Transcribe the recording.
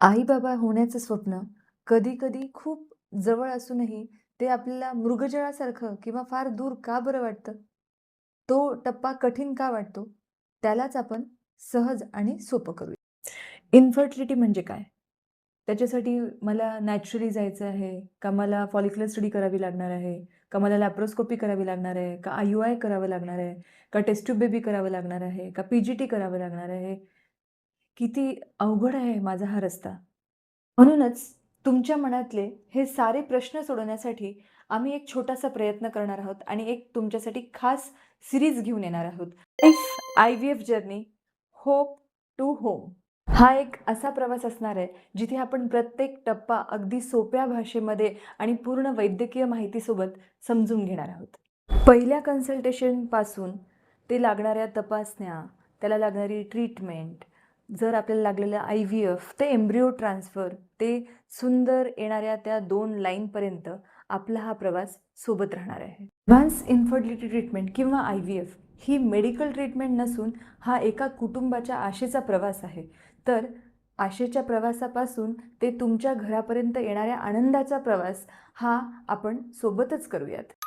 आई-बाबा होण्याचं स्वप्न कधी-कधी खूप जवळ असूनही ते आपल्याला मृगजळासारखं किंवा फार दूर का बरं वाटतं? तो टप्पा कठीण का वाटतो? त्यालाच आपण सहज आणि सोपं करूया. इन्फर्टिलिटी म्हणजे काय? त्याच्यासाठी मला नॅचरली जायचं आहे? का मला फॉलिक्युलर स्टडी करावी लागणार आहे? का मला लॅप्रोस्कोपी करावी लागणार आहे? का IUI करावं लागणार आहे? का टेस्ट ट्यूब बेबी करावं लागणार आहे? का PGT करावं लागणार आहे? किती अवघड आहे माझा हा रस्ता. म्हणूनच तुमच्या मनातले हे सारे प्रश्न सोडवण्यासाठी आम्ही एक छोटासा प्रयत्न करणार आहोत आणि एक तुमच्यासाठी खास सीरीज घेऊन येणार आहोत. Life IVF journey hope to home. हा एक असा प्रवास असणार आहे, जिथे आपण प्रत्येक टप्पा अगदी सोप्या भाषेमध्ये आणि पूर्ण वैद्यकीय माहितीसोबत समजून घेणार आहोत. पहिल्या कन्सल्टेशनपासून ते लागणाऱ्या तपासण्या, त्याला लागणारी ट्रीटमेंट, जर आपल्याला लागलेलं IVF, ते एम्ब्रिओ ट्रान्सफर, ते सुंदर येणाऱ्या त्या 2 लाईनपर्यंत आपला हा प्रवास सोबत राहणार आहे. ॲडव्हान्स इन्फर्टिलिटी ट्रीटमेंट किंवा IVF ही मेडिकल ट्रीटमेंट नसून हा एका कुटुंबाच्या आशेचा प्रवास आहे. तर आशेच्या प्रवासापासून ते तुमच्या घरापर्यंत येणाऱ्या आनंदाचा प्रवास हा आपण सोबतच करूयात.